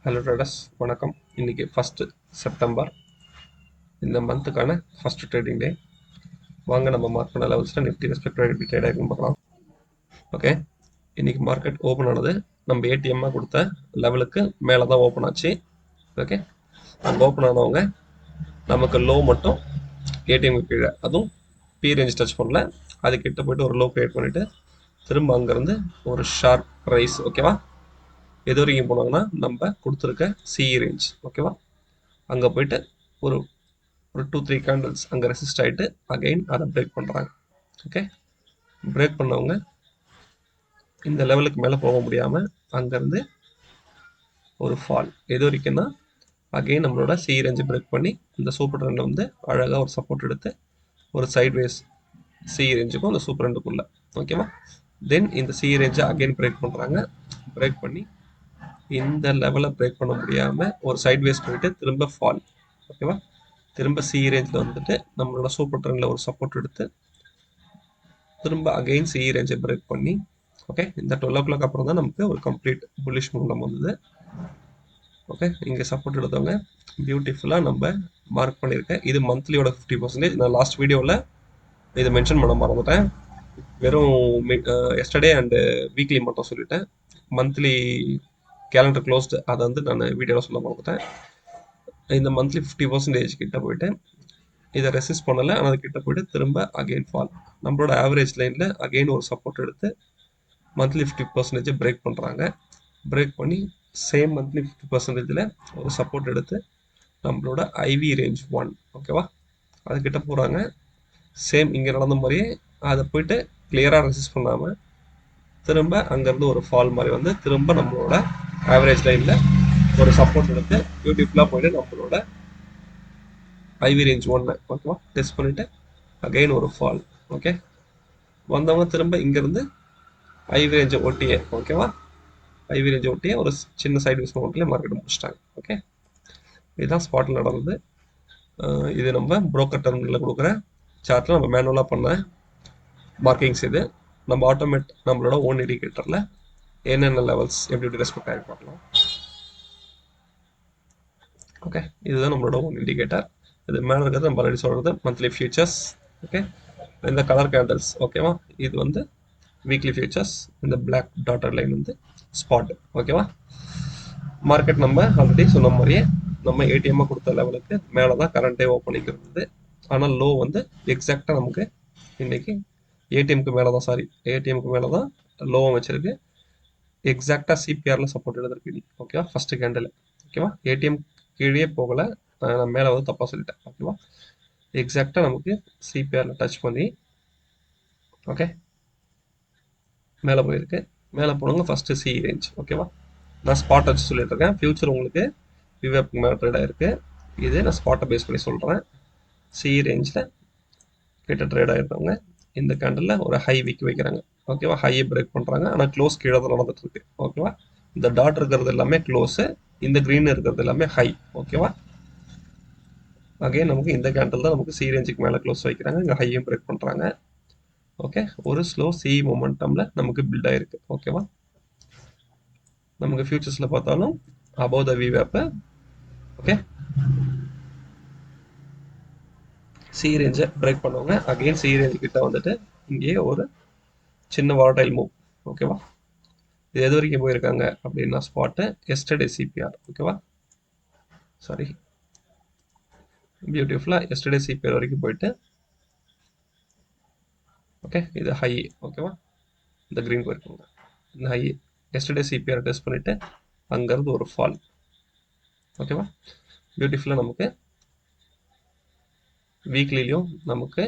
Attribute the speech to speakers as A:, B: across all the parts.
A: Hello traders வணக்கம். இன்னைக்கு 1 September, இந்த மந்த்துக்கான ஃபர்ஸ்ட் ட்ரேடிங் டே. வாங்க நம்ம மார்க் பண்ண லெவல்ஸில் நிஃப்டி ரெஸ்பெக்ட் எப்படி ட்ரேட் ஆகிருக்குன்னு பார்க்கலாம். ஓகே, இன்னைக்கு மார்க்கெட் ஓப்பன் ஆனது நம்ம ஏடிஎம்மாக கொடுத்த லெவலுக்கு மேலே தான் ஓப்பன் ஆச்சு. ஓகே, அங்கே ஓப்பன் ஆனவங்க நமக்கு லோ மட்டும் ஏடிஎம்க்கு கீழே, அதுவும் பி ரேஞ்ச் டச் பண்ணல, அதுக்கிட்ட போயிட்டு ஒரு லோ கிரியேட் பண்ணிவிட்டு திரும்ப அங்கேருந்து ஒரு ஷார்ப் ரைஸ். ஓகேவா, எது வரைக்கும் போனாங்கன்னா நம்ம கொடுத்துருக்க சிஇ ரேஞ்ச். ஓகேவா, அங்கே போயிட்டு ஒரு ஒரு 2-3 கேண்டில்ஸ் அங்கே ரெசிஸ்ட் ஆகிட்டு அகைன் அதை பிரேக் பண்ணுறாங்க. ஓகே, பிரேக் பண்ணவங்க இந்த லெவலுக்கு மேலே போக முடியாமல் அங்கேருந்து ஒரு ஃபால். எது வரைக்கும்னா அகைன் நம்மளோட சி ரேஞ்சு பிரேக் பண்ணி இந்த சூப்பர் ட்ரெண்டில் வந்து அழகாக ஒரு சப்போர்ட் எடுத்து ஒரு சைட்வேஸ் சி ரேஞ்சுக்கும் அந்த சூப்பர் ட்ரெண்டுக்குள்ள. ஓகேவா, தென் இந்த சி ரேஞ்சை அகைன் பிரேக் பண்ணுறாங்க. பிரேக் பண்ணி இந்த லெவலை பிரேக் பண்ண முடியாமல் ஒரு சைட்வேஸ் போயிட்டு திரும்ப ஃபால். ஓகேவா, திரும்ப சி ரேஞ்சில் வந்துட்டு நம்மளோட சூப்பர் ட்ரெண்டில் ஒரு சப்போர்ட் எடுத்து திரும்ப அகைன் சி ரேஞ்சை பிரேக் பண்ணி, ஓகே, இந்த 12 o'clock அப்புறம் தான் நமக்கு ஒரு கம்ப்ளீட் புல்லிஷ் மூவ்மெண்ட் வந்தது. ஓகே, இங்கே சப்போர்ட் எடுத்தவங்க பியூட்டிஃபுல்லாக நம்ம மார்க் பண்ணியிருக்கேன். இது மந்த்லியோட 50%. நான் லாஸ்ட் வீடியோவில் இதை மென்ஷன் பண்ண மறந்துட்டேன். வெறும் எஸ்டர்டே அண்டு வீக்லி மட்டும் சொல்லிட்டேன். மந்த்லி கேலண்டர் க்ளோஸ்டு அதை வந்து நான் வீடியோவில் சொல்ல மறந்துட்டேன். இந்த மந்த்லி 50% கிட்ட போயிட்டு இதை ரெசிஸ்ட் பண்ணலை, ஆனால் அது கிட்ட போயிட்டு திரும்ப அகெயின் ஃபால். நம்மளோட ஆவரேஜ் லைனில் அகெயின் ஒரு சப்போர்ட் எடுத்து மந்த்லி 50% பிரேக் பண்ணுறாங்க. பிரேக் பண்ணி சேம் மந்த்லி 50%ல் ஒரு சப்போர்ட் எடுத்து நம்மளோட ஐவி ரேஞ்ச் 1, ஓகேவா, அதுக்கிட்ட போகிறாங்க. சேம் இங்கே நடந்த மாதிரியே அதை போயிட்டு கிளியராக ரெசிஸ்ட் பண்ணாமல் திரும்ப அங்கேருந்து ஒரு ஃபால் மாதிரி வந்து திரும்ப நம்மளோட ஆவரேஜ் லைனில் ஒரு சப்போர்ட் எடுத்து பியூட்டிஃபுல்லாக போயிட்டு நம்மளோட ஐவி ரேஞ்ச் 1, ஓகேவா, டெஸ்ட் பண்ணிவிட்டு அகைன் ஒரு ஃபால். ஓகே, வந்தவங்க திரும்ப இங்கேருந்து ஐவி ரேஞ்சை ஒட்டியே, ஓகேவா, ஐவி ரேஞ்சை ஒட்டியே ஒரு சின்ன சைடு விஸ் மூமெண்ட்லேயே மார்க்கெட் முடிச்சிட்டாங்க. ஓகே, இதுதான் ஸ்பாட்டில் நடந்தது. இது நம்ம புரோக்கர் டெர்மினலில் கொடுக்குற சார்ட்டில் நம்ம மேனுவலாக பண்ண மார்க்கிங்ஸ். இது நம்ம ஆட்டோமேட் நம்மளோட ஓன் இண்டிகேட்டரில் என்னென்ன லெவல்ஸ் எப்படி எப்படி ரெஸ்பெக்ட் ஆகி பார்க்கலாம். ஓகே, இதுதான் நம்மளோட ஓன் இண்டிகேட்டர். இது மேலே இருக்கிறது நம்ம ஆல்ரெடி சொல்கிறது மந்த்லி ஃபியூச்சர்ஸ். ஓகே, இந்த கலர் கேண்டல்ஸ், ஓகேவா, இது வந்து வீக்லி ஃபியூச்சர்ஸ். இந்த பிளாக் டாட்டர் லைன் வந்து ஸ்பாட். ஓகேவா, மார்க்கெட் நம்ம ஆல்ரெடி சொன்ன மாதிரியே நம்ம ஏடிஎம்மாக கொடுத்த லெவலுக்கு மேலே தான் கரண்ட்டே ஓப்பனிங் இருந்தது. ஆனால் லோ வந்து எக்ஸாக்டாக நமக்கு இன்னைக்கு ஏடிஎம்க்கு மேலே தான், ஏடிஎம்க்கு மேலே தான் லோவும் வச்சிருக்கு. எக்ஸாக்டாக சிபிஆரில் சப்போர்ட் எடுத்திருக்கு இன்னைக்கு. ஓகேவா, ஃபஸ்ட்டு கேண்டில். ஓகேவா, ஏடிஎம் கீழே போகலை, நான் மேலே வந்து தப்பாக சொல்லிட்டேன். ஓகேவா, எக்ஸாக்டாக நமக்கு சிபிஆரில் டச் பண்ணி ஓகே மேலே போயிருக்கு. மேலே போனவங்க ஃபஸ்ட்டு சி ரேஞ்ச். ஓகேவா, நான் ஸ்பாட் வச்சு சொல்லிட்டு இருக்கேன். ஃபியூச்சர் உங்களுக்கு விவேப் மேலே ட்ரேட் ஆகிருக்கு. இது நான் ஸ்பாட்டை பேஸ் பண்ணி சொல்கிறேன். சி ரேஞ்சில் கிட்ட ட்ரேட் ஆகிருக்கவங்க இந்த கேண்டலில் ஒரு ஹை விக்கு வைக்கிறாங்க. ஓகேவா, ஹையை பிரேக் பண்ணுறாங்க, ஆனால் க்ளோஸ் கீழே தான் நடந்துட்டு இருக்கு. ஓகேவா, இந்த டாட் இருக்கிறது எல்லாமே க்ளோஸு, இந்த க்ரீன் இருக்கிறது எல்லாமே ஹை. ஓகேவா, அகைன் நமக்கு இந்த கேண்டில் தான் நமக்கு சி ரேஞ்சுக்கு மேலே க்ளோஸ் வைக்கிறாங்க, இங்கே ஹையும் பிரேக் பண்ணுறாங்க. ஓகே, ஒரு ஸ்லோ சி மொமெண்டமில் நமக்கு பில்ட் ஆகிருக்கு. ஓகேவா, நமக்கு ஃபியூச்சர்ஸில் பார்த்தாலும் அபவ் த விவேப்பை ஓகே சி ரேஞ்சை பிரேக் பண்ணுவாங்க. அகெயின் சி ரேஞ்ச் கிட்ட வந்துட்டு இங்கேயே ஒரு சின்ன வாலடைல் மூவ். ஓகேவா, இது எது வரைக்கும் போயிருக்காங்க அப்படின்னா ஸ்பாட்டு எஸ்டர்டே சிபிஆர். ஓகேவா, சாரி, பியூட்டிஃபுல்லாக எஸ்டர்டே சிபிஆர் வரைக்கும் போயிட்டு ஓகே இது ஹை. ஓகேவா, இந்த க்ரீன் போயிருக்காங்க, இந்த ஹை எஸ்டர்டே சிபிஆர் டெஸ்ட் பண்ணிவிட்டு அங்கேருந்து ஒரு ஃபால். ஓகேவா, பியூட்டிஃபுல்லாக நமக்கு வீக்லிலையும் நமக்கு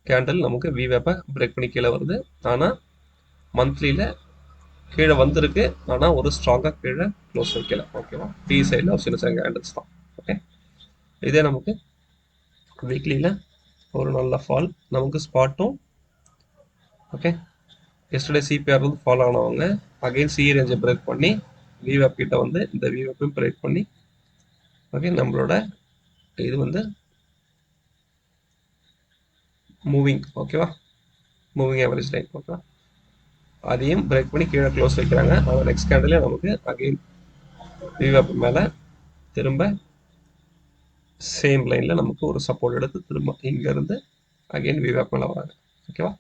A: கேண்டில் நமக்கு விவேப்பை பிரேக் பண்ணி கீழே வருது. ஆனால் மந்த்லியில் கீழே வந்திருக்கு, ஆனால் ஒரு ஸ்ட்ராங்காக கீழே க்ளோஸ் வைக்கல. ஓகேவா, பி சைடில் ஒரு சின்ன சின்ன கேண்டில்ஸ் தான். ஓகே, இதே நமக்கு வீக்லியில் ஒரு நல்ல ஃபால். நமக்கு ஸ்பாட்டும் ஓகே எஸ்டர்டே சிபிஆர் வந்து ஃபாலோ ஆனவங்க அகைன் சி ரேஞ்சை பிரேக் பண்ணி விவேப் கிட்ட வந்து இந்த விவேப்பையும் பிரேக் பண்ணி ஓகே நம்மளோட இது வந்து மூவிங். ஓகேவா, மூவிங் ஆவரேஜ் லைன். ஓகேவா, அதையும் பிரேக் பண்ணி கீழே க்ளோஸ் வைக்கிறாங்க. ஆனால் நெக்ஸ்ட் கேண்டில் நமக்கு அகெயின் விவேப் மேலே திரும்ப சேம் லைனில் நமக்கு ஒரு சப்போர்ட் எடுத்து திரும்ப இங்கேருந்து அகெயின் விவேப் மேலே வராங்க. ஓகேவா?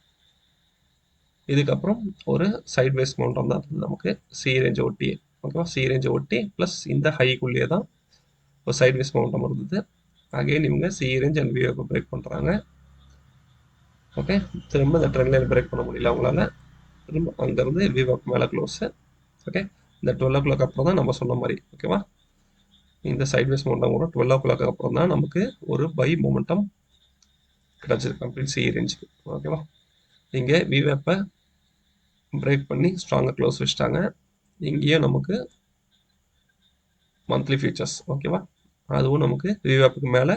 A: இதுக்கப்புறம் ஒரு சைட்வேஸ் மவுண்டம் தான் நமக்கு சி ரேஞ்சை ஒட்டி. ஓகேவா? சி ரேஞ்சை ஒட்டி ப்ளஸ் இந்த ஹைக்குள்ளேயே தான் ஒரு சைட்வேஸ் மவுண்டம் இருந்தது. அகெயின் இவங்க சி ரேஞ்ச் அண்ட் விவேப்பை பிரேக் பண்ணுறாங்க. ஓகே, திரும்ப இந்த ட்ரெண்ட் லைன் பிரேக் பண்ண முடியல அவங்களால. திரும்ப அங்கேருந்து விவேப் மேலே க்ளோஸு. ஓகே, இந்த 12 o'clock அப்புறம் தான் நம்ம சொன்ன மாதிரி. ஓகேவா? இந்த சைட்வேஸ் மவுண்டம் கூட 12 o'clock அப்புறம் தான் நமக்கு ஒரு பை மொமெண்டம் கிடச்சிது கம்ப்ளீட் சி ரேஞ்சுக்கு. ஓகேவா? இங்கே விவேப்பை பிரேக் பண்ணி ஸ்ட்ராங்காக க்ளோஸ் வச்சுட்டாங்க. இங்கேயும் நமக்கு மந்த்லி ஃபியூச்சர்ஸ். ஓகேவா? அதுவும் நமக்கு விவேப்புக்கு மேலே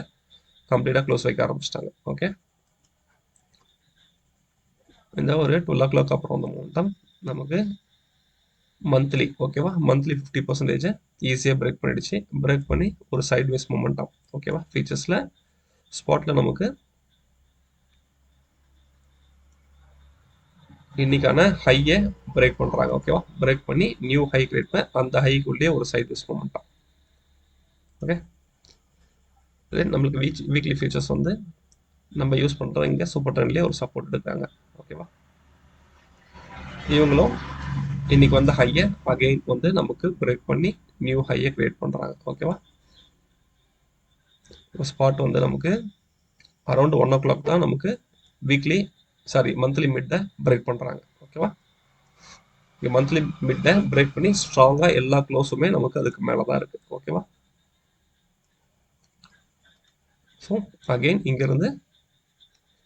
A: கம்ப்ளீட்டாக க்ளோஸ் வைக்க ஆரம்பிச்சிட்டாங்க. ஓகே, இந்த ஒரு 12 o'clock அப்புறம் அந்த மொமெண்டம் நமக்கு மந்த்லி. ஓகேவா? மந்த்லி 50% ஈஸியாக பிரேக் பண்ணிடுச்சு. பிரேக் பண்ணி ஒரு சைட்வேஸ் மொமெண்டம். ஓகேவா? ஃபீச்சர்ஸில் ஸ்பாட்டில் நமக்கு இன்னைக்கான ஹையை பிரேக் பண்ணுறாங்க. ஓகேவா? பிரேக் பண்ணி நியூ ஹை கிரியேட் பண்ண அந்த ஹைக்குள்ளேயே ஒரு சைட்வேஸ் மொமெண்டம். ஓகே, தென் நம்மளுக்கு வீக்லி ஃபீச்சர்ஸ் வந்து நம்ம யூஸ் பண்ணுற இங்கே சூப்பர் ட்ரெண்ட்லேயே ஒரு சப்போர்ட் எடுக்காங்க. ஓகேவா? இவங்களும் இன்னைக்கு வந்த ஹையை அகெயின் வந்து நமக்கு பிரேக் பண்ணி நியூ ஹையை கிரியேட் பண்ணுறாங்க. ஓகேவா? ஸ்பாட் வந்து நமக்கு அரௌண்ட் 1 o'clock தான் நமக்கு மந்த்லி மிட்டை பிரேக் பண்ணுறாங்க. ஓகேவா? இங்கே மந்த்லி மிட்டை பிரேக் பண்ணி ஸ்ட்ராங்காக எல்லா க்ளோஸுமே நமக்கு அதுக்கு மேலே தான் இருக்குது. ஓகேவா? ஸோ அகெயின் இங்கேருந்து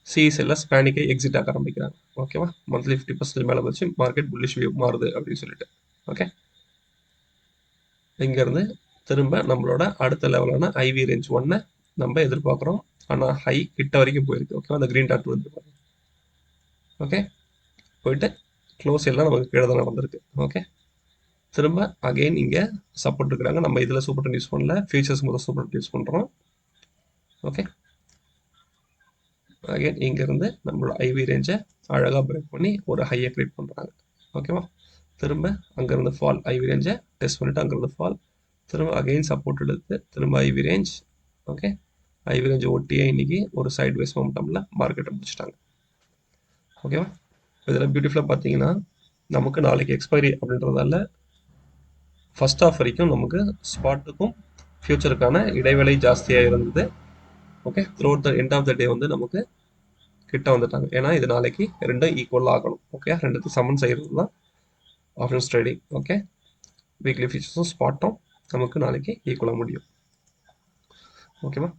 A: சிஎஸ்எல்எஸ் பேனிக்கை எக்ஸிட் ஆக ஆரம்பிக்கிறாங்க. ஓகேவா? மந்த்லி 50% மேலே வச்சு மார்க்கெட் புல்லிஷ் வியூ மாறுது அப்படின்னு சொல்லிட்டு. ஓகே, இங்கேருந்து திரும்ப நம்மளோட அடுத்த லெவலான ஐவி ரேஞ்ச் 1 நம்ம எதிர்பார்க்குறோம். ஆனால் ஹை கிட்ட வரைக்கும் போயிருக்கு. ஓகேவா? அந்த க்ரீன் டாட் வந்து ஓகே போயிட்டு க்ளோஸ் எல்லாம் நமக்கு கீழே தான் நடந்திருக்கு. ஓகே, திரும்ப அகெயின் இங்கே சப்போர்ட் இருக்கிறாங்க. நம்ம இதில் சூப்பர் ட்ரெண்ட் யூஸ் பண்ணல, ஃபியூச்சர்ஸ் முதல் சூப்பர் ட்ரெண்ட் யூஸ் பண்ணுறோம். ஓகே, அகெயின் இங்கேருந்து நம்மளோட ஐவி ரேஞ்சை அழகாக பிரேக் பண்ணி ஒரு ஹையை கிரியேட் பண்ணுறாங்க. ஓகேவா? திரும்ப அங்கேருந்து ஃபால், ஐவி ரேஞ்சை டெஸ்ட் பண்ணிவிட்டு அங்கேருந்து ஃபால், திரும்ப அகெயின் சப்போர்ட் எடுத்து திரும்ப ஐவி ரேஞ்ச். ஓகே, ஐவி ரேஞ்சை ஒட்டியே இன்னைக்கு ஒரு சைட் வேஸ் மொமெண்டமில் மார்க்கெட்டை முடிச்சிட்டாங்க. ஓகேவா? இதில் பியூட்டிஃபுல்லாக பார்த்தீங்கன்னா நமக்கு நாளைக்கு எக்ஸ்பைரி அப்படின்றதால ஃபர்ஸ்ட் ஆஃப் வரைக்கும் நமக்கு ஸ்பாட்டுக்கும் ஃபியூச்சருக்கான இடைவேளை ஜாஸ்தியாக இருந்தது. Okay, throughout the end of the day வந்து நமக்கு கிட்ட வந்துட்டாங்க. ஏன்னா இது நாளைக்கு ரெண்டும் ஈக்குவல் ஆகணும். ஓகே, ரெண்டுத்துக்கும் சமன் செய்கிறது தான் ஆப்ஷன்ஸ் ட்ரேடிங். ஓகே, வீக்லி ஃபியூச்சர்ஸும் ஸ்பாட்டும் நமக்கு நாளைக்கு ஈக்குவலாக முடியும். ஓகேவா?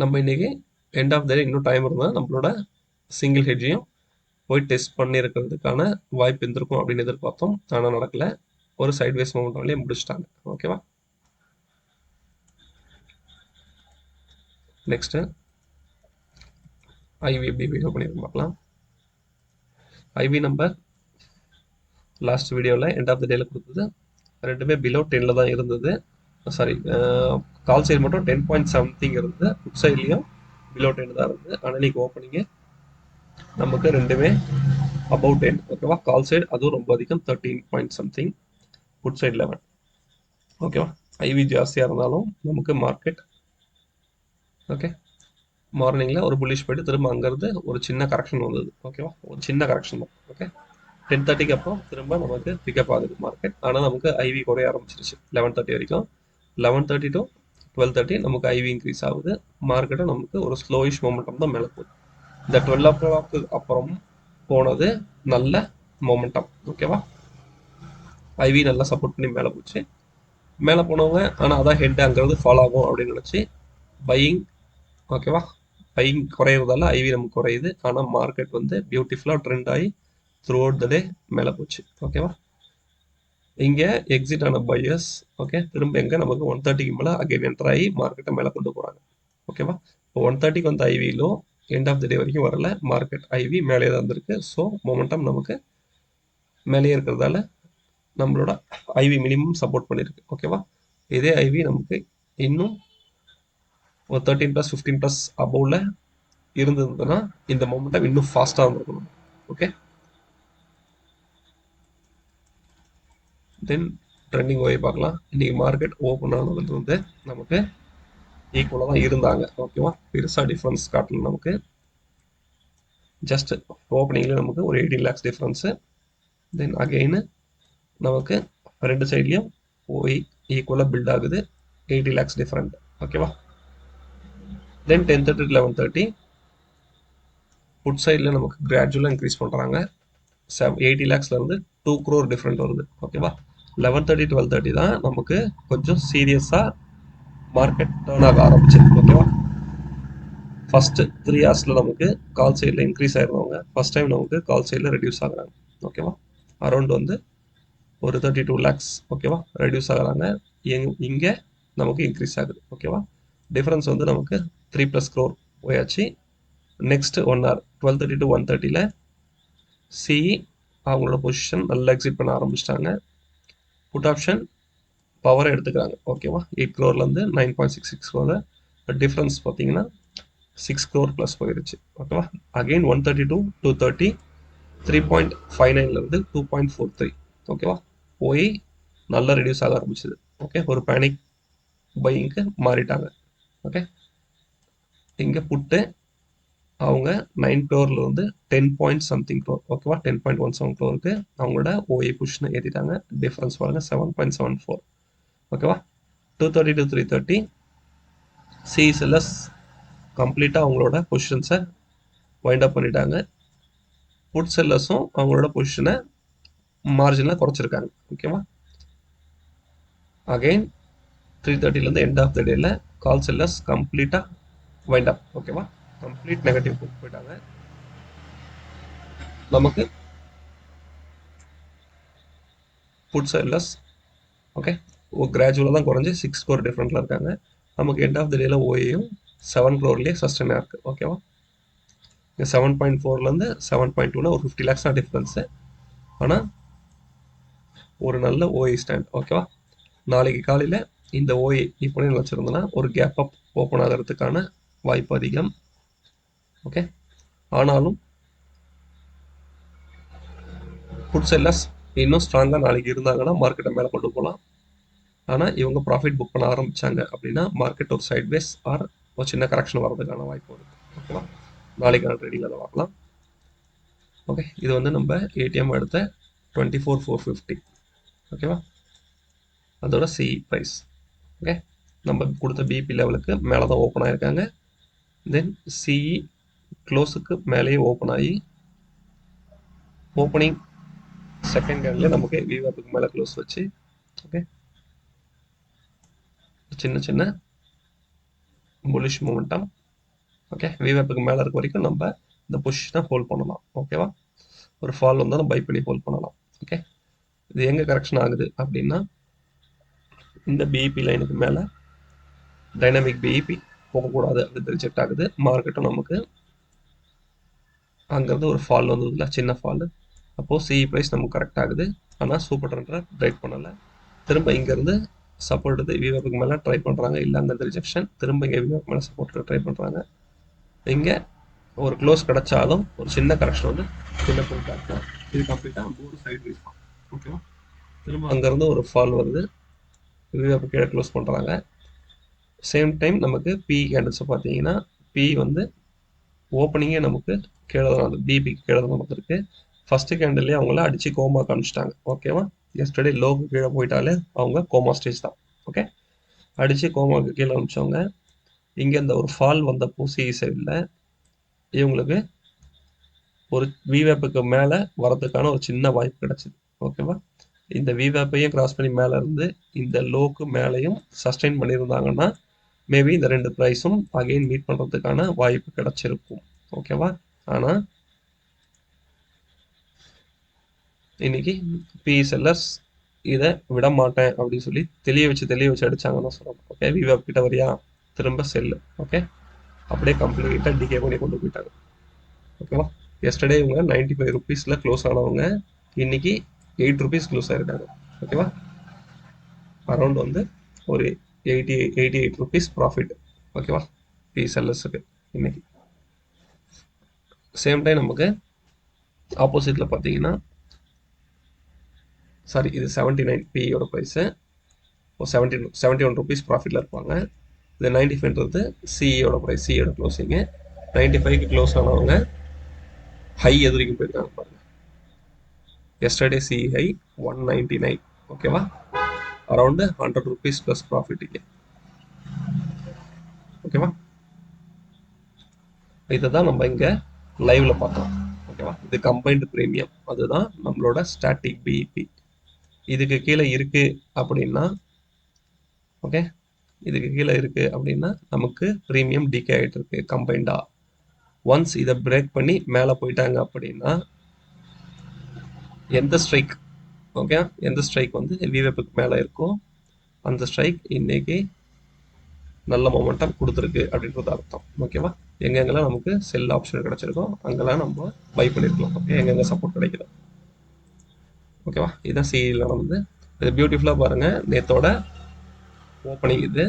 A: நம்ம இன்னைக்கு எண்ட் ஆஃப் த டே இன்னும் டைம் இருந்தால் நம்மளோட சிங்கிள் ஹெட்ஜையும் போய் டெஸ்ட் பண்ணியிருக்கிறதுக்கான வாய்ப்பு இருந்திருக்கும் அப்படின்னு எதிர்பார்த்தோம். ஆனால் நடக்கல. ஒரு சைட்வேஸ் மொமெண்ட்லேயே முடிச்சிட்டாங்க. ஓகேவா? நெக்ஸ்ட் ஐவி எப்படி பிஹேவ் பண்ணியிருக்கோம் பார்க்கலாம். ஐவி நம்பர் லாஸ்ட் வீடியோவில் எண்ட் ஆஃப் த டேல கொடுத்தது ரெண்டுமே பிலோ 10ல் தான் இருந்தது. சாரி, கால் சைடு மட்டும் 10.something இருந்தது, புட் சைட்லேயும் பிலோ 10 தான் இருந்தது. ஆனால் இன்னைக்கு ஓப்பனிங்கு நமக்கு ரெண்டுமே அபவ் 10. ஓகேவா? கால் சைடு அதுவும் ரொம்ப அதிகம் 13.something, புட் சைடு 11. ஓகேவா? ஐவி ஜாஸ்தியாக இருந்தாலும் நமக்கு மார்க்கெட் ஓகே மார்னிங்கில் ஒரு புல்லிஷ் போயிட்டு திரும்ப அங்கேருந்து ஒரு சின்ன கரெக்ஷன் வந்தது. ஓகேவா? ஒரு சின்ன கரெக்ஷன் தான். ஓகே, 10:30க்கு அப்புறம் திரும்ப நமக்கு பிக்கப் ஆகுது மார்க்கெட். ஆனால் நமக்கு ஐவி குறைய ஆரம்பிச்சிருச்சு 11:30 வரைக்கும். 11:30 to 12:30 நமக்கு ஐவி இன்க்ரீஸ் ஆகுது. மார்க்கெட்டும் நமக்கு ஒரு ஸ்லோயிஷ் மொமெண்டம் தான் மேலே போகுது. இந்த 12 o'clock அப்புறம் போனது நல்ல மொமெண்டம். ஓகேவா? ஐவி நல்லா சப்போர்ட் பண்ணி மேலே போச்சு. மேலே போனவங்க ஆனால் அதான் ஹெட் அங்கேருந்து ஃபாலோ ஆகும் அப்படின்னு நினச்சி பையிங். ஓகேவா? பையிங் குறையிறதால ஐவி நமக்கு குறையுது. ஆனால் மார்க்கெட் வந்து பியூட்டிஃபுல்லாக ட்ரெண்ட் ஆகி த்ரூ அவுட் த டே மேலே போச்சு. ஓகேவா? இங்கே எக்ஸிட் ஆன பையர்ஸ் ஓகே திரும்ப எங்கே நமக்கு 1:30க்கு மேலே அகைன் என்டர் ஆகி மார்க்கெட்டை மேலே கொண்டு போகிறாங்க. ஓகேவா? இப்போ 1:30க்கு வந்து ஐவிலோ எண்ட் ஆஃப் த டே வரைக்கும் வரல. மார்க்கெட் ஐவி மேலே தான் இருந்திருக்கு. ஸோ மொமெண்டம் நமக்கு மேலேயே இருக்கிறதால நம்மளோட ஐவி மினிமம் சப்போர்ட் பண்ணியிருக்கு. ஓகேவா? இதே ஐவி நமக்கு இன்னும் ஒரு 13+, 15+ அபோவில் இருந்ததுன்னா இந்த மொமெண்டம் இன்னும் ஃபாஸ்ட்டாக இருந்திருக்கணும். ஓகே, தென் ட்ரெண்டிங் ஓயை பார்க்கலாம். இன்னைக்கு மார்க்கெட் ஓப்பன் ஆனதுல இருந்து நமக்கு ஈக்குவலாக தான் இருந்தாங்க. ஓகேவா, பெருசாக டிஃப்ரென்ஸ் காட்டல நமக்கு. ஜஸ்ட் ஓப்பனிங்கில் நமக்கு ஒரு 18 lakhs டிஃப்ரென்ஸு. தென் அகெயின் நமக்கு ரெண்டு சைட்லேயும் ஓய் ஈக்குவலாக பில்ட் ஆகுது. 80 lakhs டிஃப்ரெண்ட். ஓகேவா, தென் 10:30 to 11:30 புட் சைடில் நமக்கு கிராஜுவலாக இன்க்ரீஸ் பண்ணுறாங்க. 80 lakhsலேருந்து 2 crore டிஃப்ரெண்ட் வருது. ஓகேவா, 11:30 12:30 தான் நமக்கு கொஞ்சம் சீரியஸாக மார்க்கெட் டேர்ன் ஆக ஆரம்பிச்சது. ஓகேவா, ஃபர்ஸ்ட் 3 hours நமக்கு கால் சைடில் இன்க்ரீஸ் ஆயிருந்தவங்க ஃபர்ஸ்ட் டைம் நமக்கு கால் சைடில் ரெடியூஸ் ஆகுறாங்க. ஓகேவா, அரௌண்ட் வந்து ஒரு 32 lakhs. ஓகேவா, ரெடியூஸ் ஆகுறாங்க. இங்கே நமக்கு இன்க்ரீஸ் ஆகுது. ஓகேவா, டிஃப்ரென்ஸ் வந்து நமக்கு 3+ crore போயாச்சு. நெக்ஸ்ட் 1 hour 12:30 to 1:30 சிஇ அவங்களோட பொசிஷன் நல்லா எக்ஸிட் பண்ண ஆரம்பிச்சிட்டாங்க. புட் ஆப்ஷன் பவரை எடுத்துக்கிறாங்க. ஓகேவா, 8 crore 9.66 crore. டிஃப்ரென்ஸ் பார்த்தீங்கன்னா 6 crore ப்ளஸ் போயிருச்சு. ஓகேவா, அகெயின் 1:30 to 2:30 3.59 2.43. ஓகேவா, போய் நல்லா ரெடியூஸ் ஆக ஆரம்பிச்சது. ஓகே, ஒரு பேனிக் பையிங்க்கு மாறிட்டாங்க. ஓகே, இங்கே புட்டு அவங்க 9 crore 10 point something crore. ஓகேவா, 10.17 crore அவங்களோட ஓஏ பொசிஷனை ஏற்றிட்டாங்க. டிஃபரன்ஸ் பாருங்க 7.74. ஓகேவா, 2:30 to 3:30 சிஎஸ்எல்எஸ் கம்ப்ளீட்டாக அவங்களோட பொசிஷன்ஸை வைண்ட் அப் பண்ணிட்டாங்க. புட் செல்லர்ஸும் அவங்களோட பொசிஷனை மார்ஜினில் குறைச்சிருக்காங்க. ஓகேவா, அகைன் 3:30 எண்ட் ஆஃப் த டேல கால் செல்லர்ஸ் கம்ப்ளீட்டாக வைண்ட் அப். ஓகேவா, கம்ப்ளீட் நெகட்டிவ் போயிட்டாங்க. நமக்கு புட் செல்லர்ஸ் ஓகே கிராஜுவலாக தான் குறைஞ்சி 6 crore டிஃப்ரெண்ட்டில் இருக்காங்க. நமக்கு எண்ட் ஆஃப் த டேல ஓஏயும் 7 crore சஸ்டெயினாக இருக்குது. ஓகேவா, 7.4 7.2 ஒரு 50 lakhs தான் டிஃப்ரென்ஸு. ஆனால் ஒரு நல்ல ஓஏ ஸ்டாண்ட். ஓகேவா, நாளைக்கு காலையில் இந்த ஓஏ இப்போ நினச்சிருந்தோன்னா ஒரு கேப் அப் ஓப்பன் ஆகிறதுக்கான வாய்ப்பு அதிகம். ஓகே, ஆனாலும் புட் செல்லர்ஸ் இன்னும் ஸ்ட்ராங்காக நாளைக்கு இருந்தாங்கன்னா மார்க்கெட்டை மேலே கொண்டு போகலாம். ஆனால் இவங்க ப்ராஃபிட் புக் பண்ண ஆரம்பித்தாங்க அப்படின்னா மார்க்கெட் ஒரு சைட்வேஸ் ஆர் ஒரு சின்ன கரெக்ஷன் வரதுக்கான வாய்ப்பு இருக்குது. ஓகேவா, நாளைக்கான ட்ரேடிங் அதை பார்க்கலாம். ஓகே, இது வந்து நம்ம ஏடிஎம் எடுத்த 24,450. ஓகேவா, அதோட சிஇ ப்ரைஸ். ஓகே, நம்ம கொடுத்த பிபி லெவலுக்கு மேலே தான் ஓப்பன் ஆகிருக்காங்க. தென் சிஇ க்ளோஸுக்கு மேலேயே ஓப்பன் ஆகி ஓப்பனிங் செகண்ட் கேண்டில் நமக்கு விவாப்புக்கு மேலே க்ளோஸ் வச்சு ஓகே சின்ன சின்ன புலிஷ் மூமெண்டம். ஓகே, விவாப்புக்கு மேலே இருக்க வரைக்கும் நம்ம இந்த பொசிஷனை ஹோல்ட் பண்ணலாம். ஓகேவா, ஒரு ஃபால் வந்தால் நம்ம பை பண்ணி ஹோல்ட் பண்ணலாம். ஓகே, இது எங்கே கரெக்ஷன் ஆகுது அப்படின்னா இந்த பிஇபி லைனுக்கு மேலே டைனாமிக் பிஇபி போகக்கூடாது அப்படின்னு ரிஜெக்ட் ஆகுது. மார்க்கெட்டும் நமக்கு அங்கேருந்து ஒரு ஃபால் வந்ததுல சின்ன ஃபால். அப்போது சிஇ ப்ரைஸ் நமக்கு கரெக்ட் ஆகுது. ஆனால் சூப்பர் ட்ரெண்டரை ட்ரைட் பண்ணலை. திரும்ப இங்கேருந்து சப்போர்ட் எடுத்து விவாப்புக்கு மேலே ட்ரை பண்ணுறாங்க. இல்லை அங்கேருந்து ரிஜெக்ஷன். திரும்ப இங்கே விவாப்புக்கு மேலே சப்போர்ட் ட்ரை பண்ணுறாங்க. இங்கே ஒரு க்ளோஸ் கிடைச்சாலும் ஒரு சின்ன கரெக்ஷன் வந்து சின்ன பொருட்டாக இது கம்ப்ளீட்டாக மூணு சைடு வைஸ் தான். ஓகேவா, திரும்ப அங்கேருந்து ஒரு ஃபால் வருது. விவாப்பு கீழே க்ளோஸ் பண்ணுறாங்க. சேம் டைம் நமக்கு பி கேண்டில்ஸை பார்த்தீங்கன்னா பி வந்து ஓப்பனிங்கே நமக்கு கீழே தான் பிபி கீழே தான் நடந்திருக்கு. ஃபஸ்ட்டு கேண்டில்லே அவங்கள அடித்து கோமா காமிச்சிட்டாங்க. ஓகேவா, எஸ்டர்டே லோக்கு கீழே போயிட்டாலே அவங்க கோமா ஸ்டேஜ் தான். ஓகே, அடித்து கோமாவுக்கு கீழே அனுப்பிச்சவங்க. இங்கே இந்த ஒரு ஃபால் வந்தப்போ சிஇ சைடில் இவங்களுக்கு ஒரு விவேப்புக்கு மேலே வரதுக்கான ஒரு சின்ன வாய்ப்பு கிடச்சிது. ஓகேவா, இந்த விவேப்பையும் கிராஸ் பண்ணி மேலே இருந்து இந்த லோக்கு மேலேயும் சஸ்டெயின் பண்ணியிருந்தாங்கன்னா மேபி இந்த ரெண்டு ப்ரைஸும் அகெயின் மீட் பண்ணுறதுக்கான வாய்ப்பு கிடச்சிருக்கும். ஓகேவா, ஆனால் இன்னைக்கு பி செல்லர்ஸ் இதை விட மாட்டேன் அப்படின்னு சொல்லி தெளிய வச்சு அடிச்சாங்கன்னு சொல்கிறோம். ஓகே, விவேப் கிட்ட வரியா திரும்ப செல்லு. ஓகே, அப்படியே கம்ப்ளீட்டாக டிகே பண்ணி கொண்டு போயிட்டாங்க. ஓகேவா, எஸ்டர்டே இவங்க 95 rupees க்ளோஸ் ஆனவங்க இன்னைக்கு 8 rupees க்ளோஸ் ஆயிருக்காங்க. ஓகேவா, அரௌண்ட் வந்து ஒரு 88 rupees ப்ராஃபிட். ஓகேவா, பி செல்லர்ஸுக்கு இன்னைக்கு. சேம் டைம் நமக்கு ஆப்போசிட்டில் பார்த்தீங்கன்னா சாரி இது 79 பியோட ப்ரைஸு, ஒரு 71 ருபீஸ் ப்ராஃபிட்டில் இருப்பாங்க. இது 95ன்றது சிஇயோட ப்ரைஸ், சிஇயோட க்ளோசிங்கு. 95க்கு க்ளோஸ் ஆனவங்க ஹை எது வரைக்கும் போயிருக்காங்க பாருங்க. Yesterday CE high 199. ஓகேவா, அரௌண்டு 100 ருபீஸ் ப்ளஸ் ப்ராஃபிட்டுக்கு. ஓகேவா, இதை தான் நம்ம இங்கே லைவ்ல பார்த்தோம். ஓகேவா, இது கம்பைன்டு ப்ரீமியம், அதுதான் நம்மளோட ஸ்டாட்டிக் பிஇபி. இதுக்கு கீழே இருக்கு அப்படின்னா, ஓகே, இதுக்கு கீழே இருக்கு அப்படின்னா நமக்கு ப்ரீமியம் டிகே ஆகிட்டு இருக்கு கம்பைண்டா. ஒன்ஸ் இதை பிரேக் பண்ணி மேலே போயிட்டாங்க அப்படின்னா எந்த ஸ்ட்ரைக், ஓகே, எந்த ஸ்ட்ரைக் வந்து விவேப்புக்கு மேலே இருக்கும் அந்த ஸ்ட்ரைக் இன்னைக்கு நல்ல மொமெண்டம் கொடுத்துருக்கு அப்படின்றது அர்த்தம். ஓகேவா, எங்கெங்கெல்லாம் நமக்கு செல் ஆப்ஷன் கிடைச்சிருக்கோம் அங்கெல்லாம் நம்ம பை பண்ணிருக்கலாம். ஓகே, எங்கெங்க சப்போர்ட் கிடைக்குது. ஓகேவா, இதுதான் சிஇல வந்து இது பியூட்டிஃபுல்லாக பாருங்க. நேத்தோட ஓப்பனிங் இது.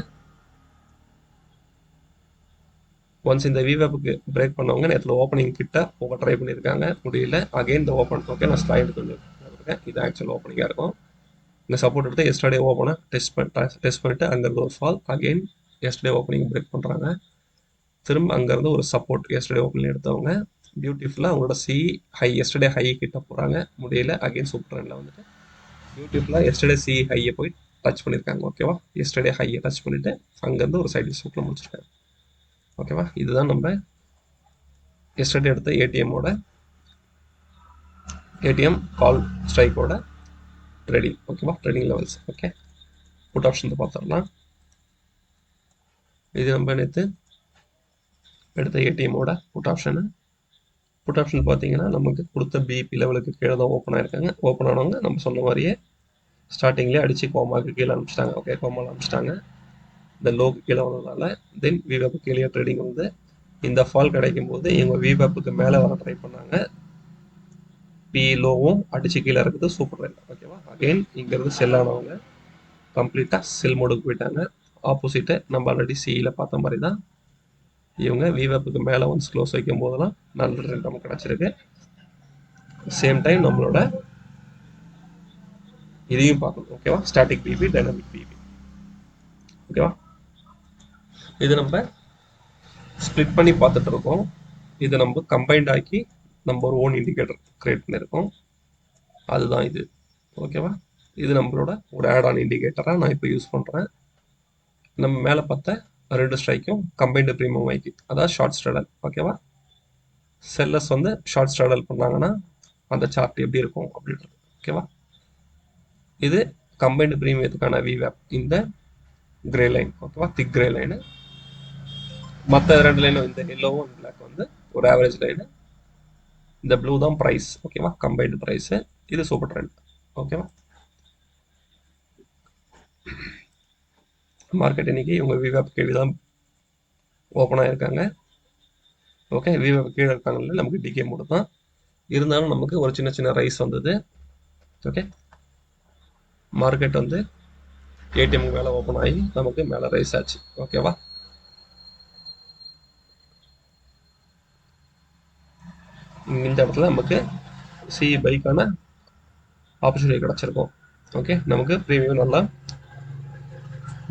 A: ஒன்ஸ் இந்த விவேப்புக்கு பிரேக் பண்ணவங்க நேற்று ஓப்பனிங் கிட்ட போக ட்ரை பண்ணியிருக்காங்க, முடியல. அகைன் இந்த ஓப்பன், ஓகே, நான் ஸ்லைடு கொஞ்சம் இருக்கேன். இது ஆக்சுவல் ஓப்பனிங்காக இருக்கும். இந்த சப்போர்ட் எடுத்து எஸ்டர்டே ஓப்பனை டெஸ்ட் பண்ணிட்டு அங்கேருந்து ஒரு fall. Again yesterday opening break பண்ணுறாங்க. திரும்ப அங்கேருந்து ஒரு சப்போர்ட் எஸ்டர்டே ஓப்பனிங் எடுத்தவங்க பியூட்டிஃபுல்லாக அவங்களோட ஹை எஸ்டர்டே ஹை கிட்ட போகிறாங்க, முடியல. அகைன் சூப்பர் ட்ரெண்டில் வந்துட்டு பியூட்டிஃபுல்லாக எஸ்டர்டே ஹையை போய் டச் பண்ணியிருக்காங்க. ஓகேவா, எஸ்டர்டே ஹையை டச் பண்ணிவிட்டு அங்கேருந்து ஒரு சைடு சூப்பரில் முடிச்சிருக்காங்க. ஓகேவா, இதுதான் நம்ம எஸ்டர்டே எடுத்த ஏடிஎம் கால் ஸ்ட்ரைக்கோட ட்ரேடிங். ஓகேவா, trading levels. Okay, put option பார்த்துடலாம். இது நம்ம நேற்று எடுத்த ஏடிஎம்மோட புட் ஆப்ஷனு. புட் ஆப்ஷன் பார்த்தீங்கன்னா நமக்கு கொடுத்த பிபி லெவலுக்கு கீழே தான் ஓப்பன் ஆயிருக்காங்க. ஓப்பன் ஆனவங்க நம்ம சொன்ன மாதிரியே ஸ்டார்டிங்லேயே அடித்து கோமாவுக்கு கீழே அனுப்பிச்சிட்டாங்க. ஓகே, கோமாவில் அனுப்பிச்சிட்டாங்க. இந்த லோக்கு கீழே வந்ததுனால தென் விவேப்பு கீழே ட்ரேடிங் வந்து இந்த ஃபால் கிடைக்கும் போது இவங்க விவேப்புக்கு மேலே வர ட்ரை பண்ணாங்க. பி லோவும் அடிச்சு கீழே இருக்குது, சூப்பர் ட்ரெண்ட். ஓகேவா, அகைன் இங்கேருந்து செல் ஆனவங்க கம்ப்ளீட்டாக செல் மோடுக்கு போயிட்டாங்க. ஆப்போசிட்டு நம்ம ஆல்ரெடி சிஇயில் பார்த்த மாதிரி தான் இவங்க விவேப்புக்கு மேலே ஒன்ஸ் க்ளோஸ் வைக்கும் போதெல்லாம் நல்ல ட்ரெண்ட் நமக்கு கிடச்சிருக்கு. சேம் டைம் நம்மளோட இதையும் பார்க்கணும். ஓகேவா, ஸ்டாட்டிக் பிபி, டைனமிக் பிபி. ஓகேவா, இது நம்ம ஸ்ப்ளிட் பண்ணி பார்த்துட்டு இருக்கோம். இதை நம்ம கம்பைன்ட் ஆக்கி நம்ம ஒரு ஓன் இண்டிகேட்டர் கிரியேட் பண்ணியிருக்கோம், அதுதான் இது. ஓகேவா, இது நம்மளோட ஒரு ஆட் ஆன் இண்டிகேட்டராக நான் இப்போ யூஸ் பண்ணுறேன். நம்ம மேலே பார்த்த 2 ஸ்ட்ரைக்கும் கம்பைன்டு ப்ரீமியம் வைக்கி, அதாவது ஷார்ட் ஸ்ட்ரடல். ஓகேவா, செல்லர்ஸ் வந்து ஷார்ட் ஸ்ட்ரடல் பண்ணாங்கன்னா அந்த சார்ட் எப்படி இருக்கும் அப்படின்றது. ஓகேவா, இது கம்பைன்டு ப்ரீமியத்துக்கான விவேப், இந்த கிரே லைன். ஓகேவா, திக் கிரே லைனு. மற்ற 2 லைனும் இந்த எல்லோவும் பிளாக் வந்து ஒரு ஆவரேஜ் லைனு. இந்த ப்ளூ தான் ப்ரைஸ். ஓகேவா, கம்பைன்டு ப்ரைஸு. இது சூப்பர் ட்ரெண்ட். ஓகேவா, மார்க்கெட் இன்னைக்கு இவங்க விவேப் கீழே தான் ஓப்பன் ஆகிருக்காங்க. ஓகே, விவேப் கீழே இருக்காங்கல்ல, நமக்கு டிகே மோடு தான் இருந்தாலும் நமக்கு ஒரு சின்ன சின்ன ரைஸ் வந்தது. ஓகே, மார்க்கெட் வந்து ஏடிஎம் மேலே ஓப்பன் ஆகி நமக்கு மேலே ரைஸ் ஆச்சு. ஓகேவா, இந்த இடத்துல நமக்கு சிஇ பைக்கான ஆப்பர்ச்சுனிட்டி கிடச்சிருக்கும். ஓகே, நமக்கு ப்ரீமியம் நல்லா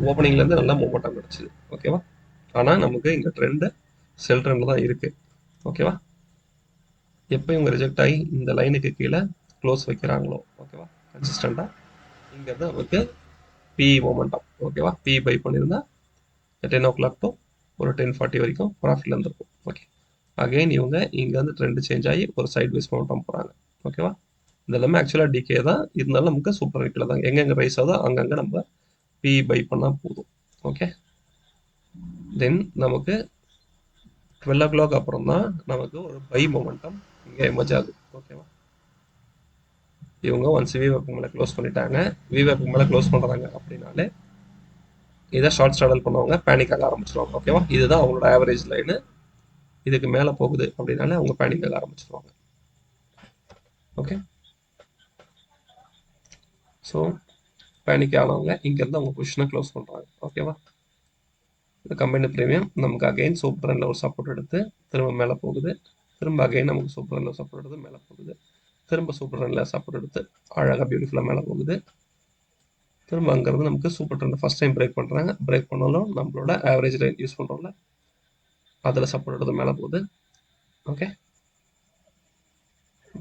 A: ஓப்பனிங்லேருந்து நல்லா மூவ்மெண்ட்டாக கிடச்சிது. ஓகேவா, ஆனால் நமக்கு இங்கே ட்ரெண்டு செல் ட்ரெண்டில் தான் இருக்குது. ஓகேவா, எப்போ இவங்க ரிஜெக்ட் ஆகி இந்த லைனுக்கு கீழே க்ளோஸ் வைக்கிறாங்களோ, ஓகேவா, கன்சிஸ்டண்ட்டாக இங்கேருந்து நமக்கு பிஇ மூமெண்டம். ஓகேவா, பிஇ பை பண்ணியிருந்தா 10 o'clock டு ஒரு 10:40 வரைக்கும் ப்ராஃபிட்ல இருந்திருக்கும். ஓகே, அகைன் இவங்க இங்கேருந்து ட்ரெண்ட் சேஞ்ச் ஆகி ஒரு சைட் வைஸ் மவுண்டம் போகிறாங்க. ஓகேவா, இது எல்லாமே ஆக்சுவலாக டிகே தான் இருந்தாலும் நமக்கு சூப்பர் ரேட்டில் தான் எங்கெங்கே ரைஸ் ஆகுதோ அங்கங்கே நம்ம பிஇ பை பண்ணால் போதும். ஓகே, தென் நமக்கு 12 o'clock அப்புறம் தான் நமக்கு ஒரு பை மொமெண்டம் இங்கே எமர்ஜ் ஆகுது. ஓகேவா, இவங்க ஒன்ஸ் விவேப்புக்கு மேலே க்ளோஸ் பண்ணிட்டாங்க. விவேப்புக்கு மேலே க்ளோஸ் பண்ணுறாங்க அப்படின்னாலே இதை ஷார்ட் ஸ்டாடல் பண்ணவங்க பேனிக் ஆக ஆரம்பிச்சிருவாங்க. ஓகேவா, இதுதான் அவங்களோட ஆவரேஜ் லைனு. இதுக்கு மேலே போகுது அப்படின்னாலே அவங்க பேனிக் ஆக ஆரம்பிச்சிருவாங்க. ஓகே, ஸோ பேனிக் ஆனவங்க இங்கேருந்து அவங்க பொசிஷனை க்ளோஸ் பண்ணுறாங்க. ஓகேவா, இந்த கம்பெனி ப்ரீமியம் நமக்கு அகைன் சூப்பர் ட்ரெண்டில் ஒரு சப்போர்ட் எடுத்து திரும்ப மேலே போகுது. திரும்ப அகைன் நமக்கு சூப்பர் ரன்ல சப்போர்ட் எடுத்து மேலே போகுது. திரும்ப சூப்பர் ரன்ல சப்போர்ட் எடுத்து அழகாக பியூட்டிஃபுல்லாக மேலே போகுது. திரும்ப அங்கேருந்து நமக்கு super trend first time break பண்ணுறாங்க. பிரேக் பண்ணாலும் நம்மளோட ஆவரேஜ் லைன் யூஸ் பண்ணுறோம்ல, அதில் சப்போர்ட் எடுத்து மேலே போகுது. ஓகே,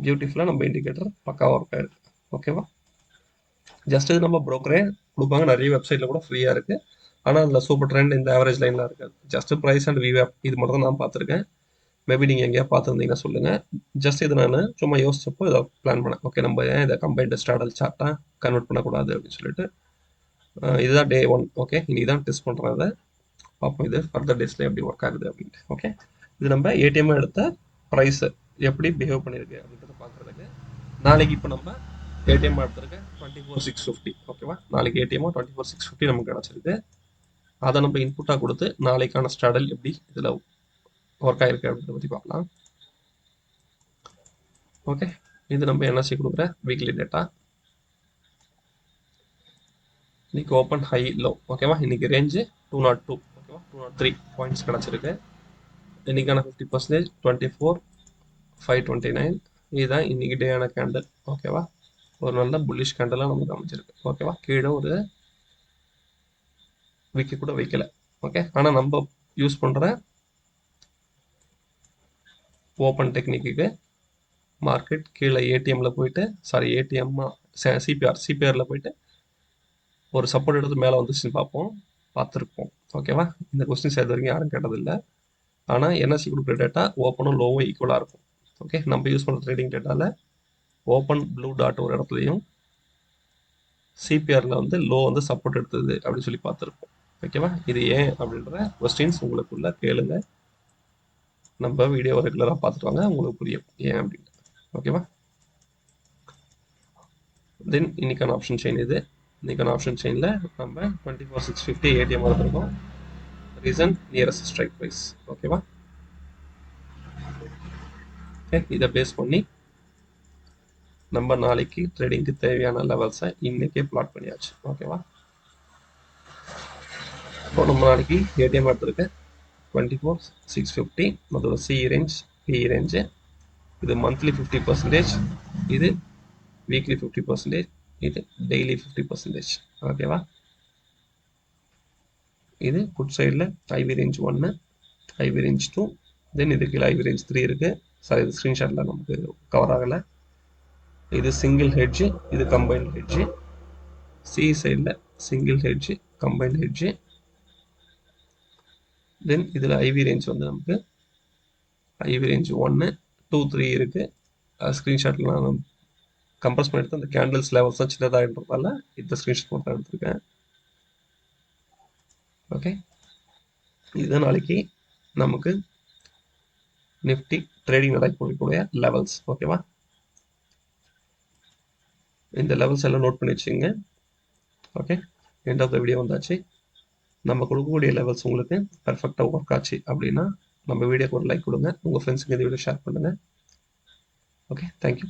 A: பியூட்டிஃபுல்லாக நம்ம இண்டிகேட்டர் பக்காவாக ஒர்க் ஆயிருக்கு. ஓகேவா? ஜஸ்ட் இது நம்ம ப்ரோக்கரே கொடுப்பாங்க, நிறைய வெப்சைட்டில் கூட ஃப்ரீயாக இருக்குது. ஆனால் அதில் சூப்பர் ட்ரெண்ட் இந்த ஆவரேஜ் லைன்லாம் இருக்காது. ஜஸ்ட் ப்ரைஸ் அண்ட் விவேப் இது மட்டும் தான் நான் பார்த்துருக்கேன். மேபி நீங்கள் எங்கேயா பார்த்துருந்தீங்கன்னா சொல்லுங்கள். ஜஸ்ட் இது நான் சும்மா யோசிச்சப்போ இதை பிளான் பண்ணேன். ஓகே, நம்ம ஏன் இதை கம்பைன்டு ஸ்ட்ராடல் சார்ட்டாக கன்வெர்ட் பண்ணக்கூடாது அப்படின்னு சொல்லிட்டு இதுதான் டே 1. ஓகே, இன்னைக்கு தான் டெஸ்ட் பண்ணுறேன். அதை பார்ப்போம் இது ஃபர்தர் டேஸில் எப்படி ஒர்க் ஆகுது அப்படின்ட்டு. ஓகே, இது நம்ம ஏடிஎம் எடுத்த ப்ரைஸு எப்படி பிஹேவ் பண்ணியிருக்கு அப்படின்றத பார்க்குறதுக்கு. நாளைக்கு இப்போ நம்ம ஏடிஎம் எடுத்துருக்கு 24,650. ஓகேவா? நாளைக்கு ஏடிஎம்மோ 24,650 நமக்கு கிடச்சிருக்கு. அதை நம்ம இன்புட்டாக கொடுத்து நாளைக்கான ஸ்ட்ராடல் எப்படி இதில் ஒர்க் ஆகிருக்கு அப்படின்றத பற்றி பார்க்கலாம். ஓகே, இது நம்ம என்எஸ்சி கொடுக்குற வீக்லி டேட்டா. இன்னைக்கு ஓப்பன் ஹை லோ. ஓகேவா? இன்னைக்கு ரேஞ்சு 202. ஓகேவா? 203 பாயிண்ட்ஸ் கிடச்சிருக்கு. இன்னைக்கான 50% 24,529. இதுதான் இன்னைக்கு டேயான கேண்டில். ஓகேவா? ஒரு நல்ல புல்லிஷ் கேண்டலாக நமக்கு அமைச்சிருக்கு. ஓகேவா? கீழே ஒரு விக்கி கூட வைக்கல. ஓகே, ஆனால் நம்ம யூஸ் பண்ணுற ஓப்பன் டெக்னிக்கு மார்க்கெட் கீழே ஏடிஎம்மில் போயிட்டு சிபிஆரில் போயிட்டு ஒரு சப்போர்ட் எடுத்து மேலே வந்துச்சுன்னு பார்த்துருப்போம். ஓகேவா? இந்த கொஸ்டின்ஸ் இது வரைக்கும் யாரும் கேட்டதில்லை. ஆனால் என்எஸ்சி கொடுக்குற டேட்டா ஓப்பனும் லோவும் ஈக்குவலாக இருக்கும். ஓகே, நம்ம யூஸ் பண்ணுற ட்ரேடிங் டேட்டாவில் ஓப்பன் ப்ளூ டாட் ஒரு இடத்துலையும் சிபிஆரில் வந்து லோ வந்து சப்போர்ட் எடுத்தது அப்படின்னு சொல்லி பார்த்துருப்போம். ஓகேவா? இது ஏன் அப்படின்ற கொஸ்டின்ஸ் உங்களுக்குள்ள கேளுங்க. நம்ம வீடியோ ரெகுலராக பார்த்துட்டு வாங்க, உங்களுக்கு புரியும் ஏன் அப்படின்ட்டு. ஓகேவா? தென் இன்னைக்கான ஆப்ஷன் செயின் இது. இன்னைக்கான ஆப்ஷன் செயினில் நம்ம 24,650 ஏடிஎம் எடுத்துருக்கோம். Reason nearest strike price. ஓகேவா? ஓகே, இதை பேஸ் பண்ணி நம்ம நாளைக்கு ட்ரேடிங்க்கு தேவையான லெவல்ஸை இன்னைக்கே பிளாட் பண்ணியாச்சு. ஓகேவா? இப்போ நம்ம நாளைக்கு ஏடிஎம் எடுத்துருக்கு 24,650. அதோட சி ரேஞ்ச், பி ரேஞ்சு. இது மந்த்லி 50%, இது வீக்லி 50%, இது டெய்லி 50%. ஓகேவா? இது புட் சைடில் ஐவி ரேஞ்ச் 1, ஐவி ரேஞ்ச் 2, தென் இது கீழே ஐவி ரேஞ்ச் 3 இருக்குது. சாரி, இது ஸ்க்ரீன்ஷாட்டில் நமக்கு கவர் ஆகலை. இது சிங்கிள் ஹெட்ஜு, இது கம்பைன்ட் ஹெட்ஜு. சி சைடில் சிங்கிள் ஹெட்ஜு, கம்பைன்ட் ஹெட்ஜு. தென் இதில் ஐவி ரேஞ்ச் வந்து நமக்கு ஐவி ரேஞ்ச் 1, 2, 3 இருக்குது. ஸ்க்ரீன்ஷாட்டில் நான் கம்ப்ரஸ் பண்ணி எடுத்து அந்த கேண்டில்ஸ் லெவல்ஸ் தான் சின்னதாகின்றதால இந்த ஸ்க்ரீன்ஷாட் மட்டும் எடுத்திருக்கேன். ஓகே, இதுதான் நாளைக்கு நமக்கு நிஃப்டி ட்ரேடிங் நடக்கக்கூடிய லெவல்ஸ். ஓகேவா? இந்த லெவல்ஸ் எல்லாம் நோட் பண்ணி வச்சுங்க. Okay, end of the video வந்தாச்சு. நம்ம கொடுக்கக்கூடிய லெவல்ஸ் உங்களுக்கு பர்ஃபெக்டாக ஒர்க் ஆச்சு அப்படின்னா நம்ம வீடியோக்கு ஒரு லைக் கொடுங்க, உங்கள் ஃப்ரெண்ட்ஸுக்கு இந்த வீடியோ ஷேர் பண்ணுங்கள். Okay, thank you.